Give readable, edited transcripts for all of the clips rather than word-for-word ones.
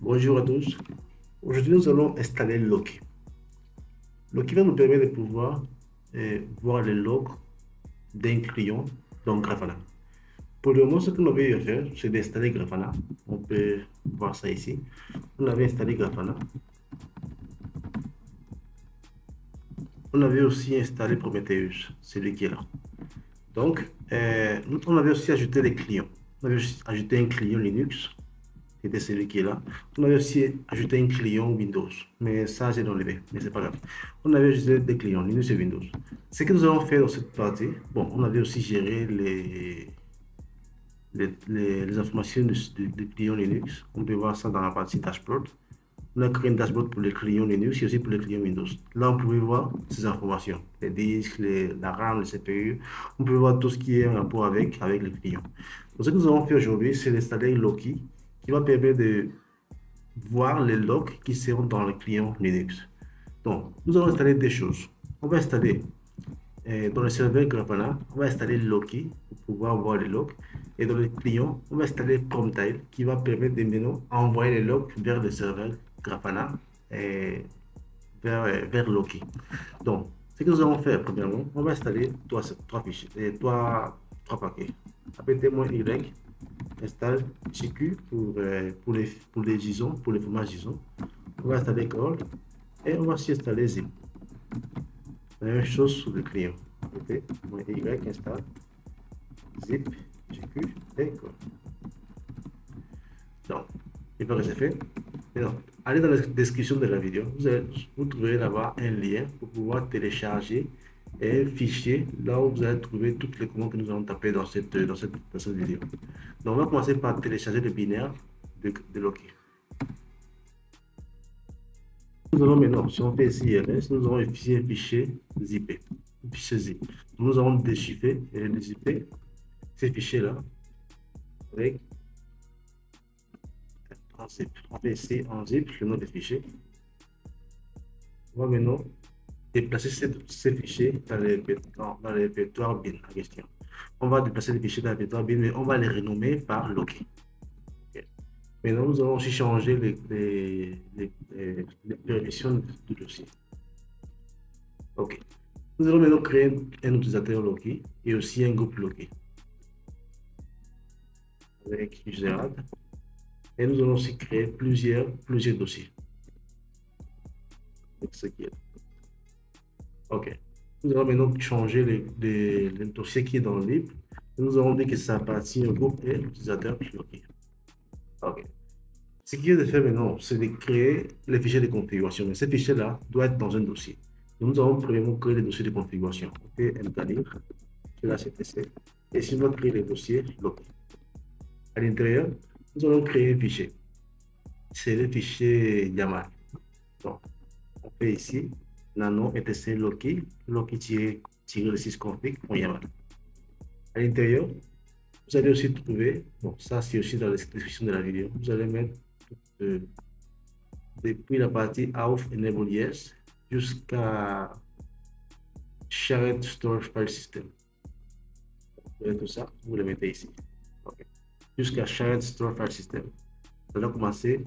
Bonjour à tous. Aujourd'hui, nous allons installer Loki. Loki va nous permettre de pouvoir voir les logs d'un client dans Grafana. Pour le moment, ce que nous avons eu à faire, c'est d'installer Grafana. On peut voir ça ici. On avait installé Grafana. On avait aussi installé Prometheus, celui qui est là. Donc, on avait aussi ajouté les clients. On avait ajouté un client Linux c'était celui qui est là. On avait aussi ajouté un client Windows, mais ça, j'ai enlevé, mais c'est pas grave. On avait ajouté des clients Linux et Windows. Ce que nous allons faire dans cette partie, bon, on avait aussi géré les informations du client Linux. On peut voir ça dans la partie dashboard. On a créé un dashboard pour les clients Linux et aussi pour les clients Windows. Là, on pouvait voir ces informations, les disques, la RAM, le CPU. On peut voir tout ce qui est en rapport avec les clients. Donc, ce que nous allons faire aujourd'hui, c'est d'installer Loki qui va permettre de voir les logs qui seront dans le client Linux. Donc, nous allons installer des choses. On va installer dans le serveur Grafana, on va installer Loki pour pouvoir voir les logs. Et dans le client, on va installer Promptile qui va permettre de maintenant envoyer les logs vers le serveur Grafana et vers Loki. Donc, ce que nous allons faire, premièrement, on va installer trois fichiers, trois paquets. apt-y installe JQ pour les JSON, pour les formats JSON. On va installer curl et on va aussi installer zip. La même chose sur le client. Y installe zip, JQ et curl. Donc, une fois que c'est fait, maintenant, allez dans la description de la vidéo, vous trouverez là-bas un lien pour pouvoir télécharger un fichier là où vous allez trouver toutes les commandes que nous allons taper dans cette vidéo. Donc, on va commencer par télécharger le binaire de Loki. Nous allons maintenant, si on fait ici ILS, nous aurons un fichier zippé, un fichier zip. Nous allons déchiffrer et dézipper ces fichiers-là avec un zip. On fait ici en zip le nom des fichiers. On va maintenant déplacer ces fichiers dans le répertoire bin en question. On va déplacer les fichiers dans le répertoire bin, mais on va les renommer par Loki. Okay. Maintenant, nous allons aussi changer les permissions du dossier. OK. Nous allons maintenant créer un utilisateur Loki et aussi un groupe Loki avec userad. Et nous allons aussi créer plusieurs dossiers. Avec ce qui est. OK. Nous allons maintenant changer le dossier qui est dans le lib. Nous allons dire que ça appartient au groupe et l'utilisateur Loki. OK. Ce qui est de faire maintenant, c'est de créer les fichiers de configuration. Mais ces fichiers-là doivent être dans un dossier. Donc, nous allons premièrement créer les dossiers de configuration. OK, mkdir, ctc. Et si on va créer les dossiers Loki. À l'intérieur, nous allons créer un fichier. C'est le fichier YAML. Donc, on fait ici nano etc Loki, le 6 config.yaml. À l'intérieur, vous allez aussi trouver, bon, ça c'est aussi dans la description de la vidéo, vous allez mettre depuis la partie auth enable yes jusqu'à shared storage file system. Tout ça, vous le mettez ici. Okay. Jusqu'à shared storage file system. Ça va commencer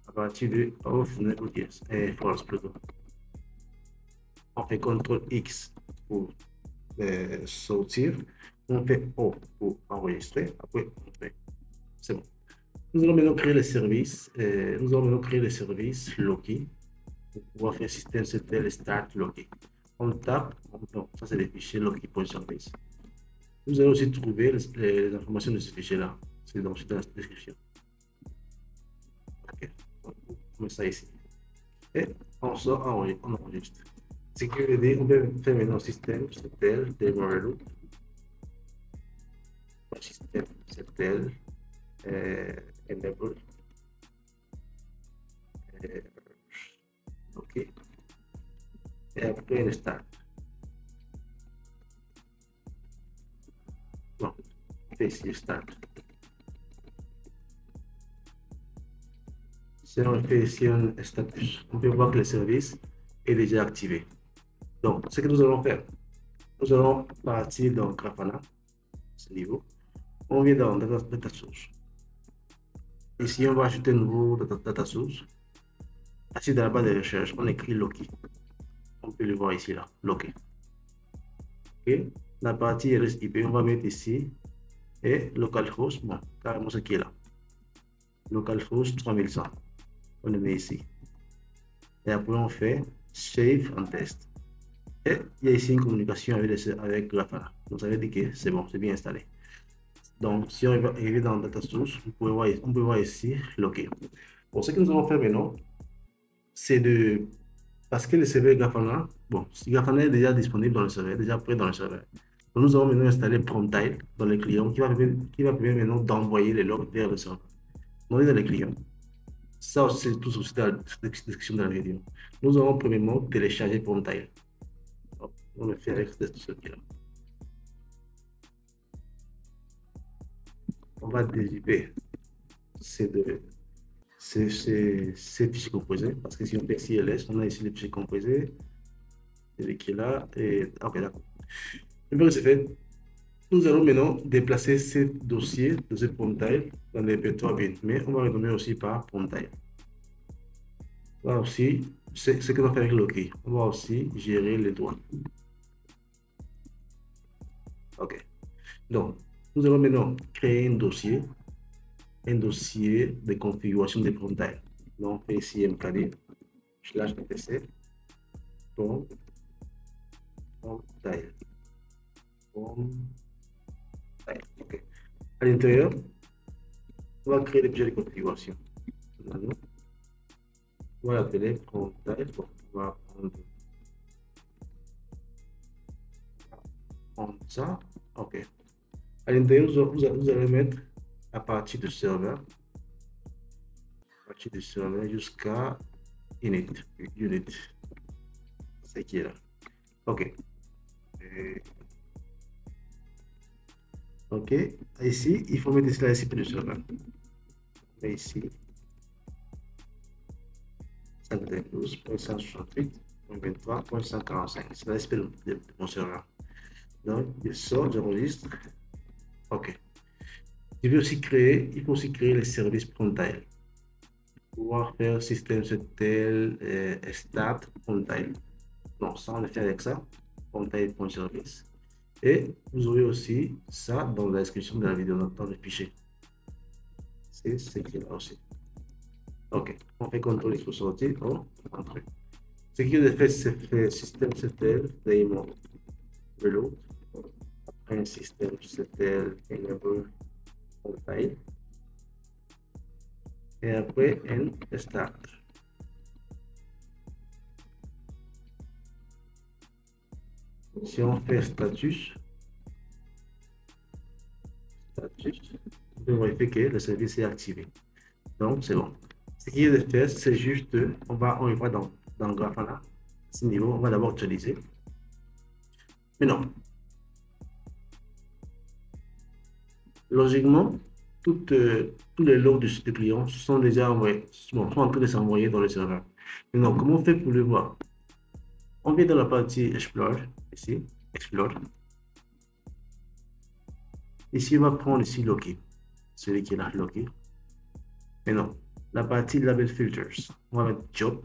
à partir de auth enable yes et false plutôt. On fait CTRL X pour sortir, on fait O pour enregistrer, après on fait. C'est bon. Nous allons maintenant créer les services, Loki pour pouvoir faire systemctl start Loki. On tape, non, ça c'est les fichiers Loki.service. Vous allez aussi trouver les informations de ce fichier-là, c'est dans la description. Ok, on met ça ici. Et on sort, on enregistre. Sécurité, on peut faire maintenant système, c'est tel, demo système, c'est tel, enable, ok, et après le start. Bon, on fait ici start. Si on fait ici un status, on peut voir que le service est déjà activé. Donc, ce que nous allons faire, nous allons partir dans Grafana, ce niveau. On vient dans Data Source. Ici, on va ajouter un nouveau data source. Ici, dans la barre de recherche, on écrit Loki. On peut le voir ici, là, Loki. OK. La partie RSIP, on va mettre ici. Et localhost, bon, carrément ce qui est là. Localhost 3100. On le met ici. Et après, on fait Save and Test. Et il y a ici une communication avec Grafana. Donc, ça veut dire que c'est bon, c'est bien installé. Donc, si on va arriver dans Data Source, on peut voir ici Loki. Bon, ce que nous allons faire maintenant, c'est de... Parce que le serveur Grafana, bon, si Grafana est déjà disponible dans le serveur, déjà prêt dans le serveur. Donc, nous allons maintenant installer Promptile dans le client qui va permettre maintenant d'envoyer les logs vers le serveur. On est dans les clients. Ça aussi, c'est tout aussi dans la description de la vidéo. Nous allons premièrement télécharger Promptile. On le fait avec ce qui là. On va dézipper ces fichiers composés, parce que si on fait CLS, on a ici les fichiers composés, celui qui est là, et ok, d'accord. Une fois que c'est fait, nous allons maintenant déplacer ces dossiers de ce Promptile dans le répertoire bin, mais on va renommer aussi par Promptile. On va aussi, c'est ce que l'on fait avec Loki, on va aussi gérer les droits. Ok. Donc, nous allons maintenant créer un dossier de configuration des Promptile. Donc, on fait ici mkd /etc Promptile. Ok. À l'intérieur, on va créer des objets de configuration. On va l'appeler Promptile. Bon, on va prendre ça. Ok. À l'intérieur, vous allez mettre à partir du serveur, jusqu'à unit. C'est qui est là. Ok. Ok. Ici, il faut mettre cela ici pour le serveur. Et ici, 512.168.23.145. C'est l'ASP de mon serveur. Donc, je sors, j'enregistre. Ok. Il faut aussi créer les services Promptile. Pouvoir faire système.ctl start Promptile. Donc, ça, on le fait avec ça. Promptile.service. Et vous aurez aussi ça dans la description de la vidéo, dans le fichier. C'est ce qui est là aussi. Ok. On fait CTRL X pour sortir. On entre. Ce qui est fait, c'est fait système.ctl daemon reload. Après un système.ctl enable Promptile. Et après un start. Si on fait status, vous vérifier que le service est activé. Donc, c'est bon. Ce qui est de faire, c'est juste, on va dans Grafana. À ce niveau, on va d'abord utiliser. Mais non. Logiquement, tous les logs du client sont déjà envoyés, sont en train de s'envoyer dans le serveur. Maintenant, comment on fait pour le voir? On vient dans la partie Explore, ici, Explore. Ici, on va prendre ici Loki, celui qui est là, Loki. Maintenant, la partie Label Filters, on va mettre Job.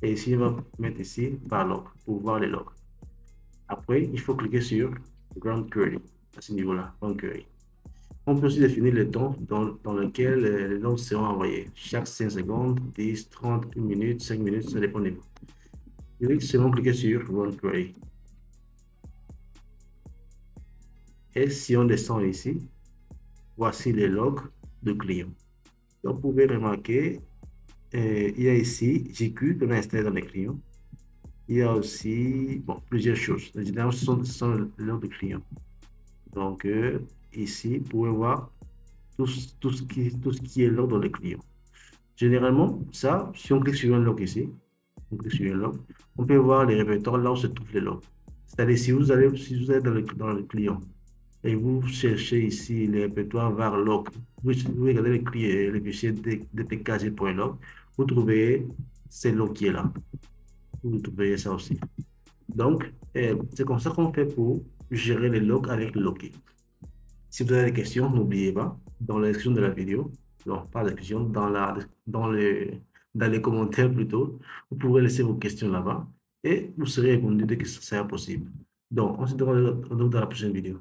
Et ici, on va mettre ici par log pour voir les logs. Après, il faut cliquer sur Ground Query, à ce niveau-là, Ground Query. On peut aussi définir le temps dans lequel les logs seront envoyés. Chaque 5 secondes, 10, 30, 1 minute, 5 minutes, ça dépend des mots. Je vais seulement cliquer sur Run Query. Et si on descend ici, voici les logs de client. Donc, vous pouvez remarquer, il y a ici JQ qu'on a installé dans les clients. Il y a aussi plusieurs choses. Généralement, ce sont les logs de clients. Donc, ici, vous pouvez voir tout ce qui est log dans les clients. Généralement, ça, si on clique sur un log ici, on peut voir les répertoires là où se trouvent les logs. C'est-à-dire, si vous êtes dans le client et vous cherchez ici les répertoires var log, vous regardez le fichier dpkg.log, vous trouvez ces logs qui est là. Vous trouvez ça aussi. Donc, c'est comme ça qu'on fait pour gérer les logs avec Loki. Si vous avez des questions, n'oubliez pas, dans la description de la vidéo, non, pas la discussion, dans les commentaires plutôt. Vous pourrez laisser vos questions là-bas et vous serez répondu dès que ça sera possible. Donc, on se retrouve dans la prochaine vidéo.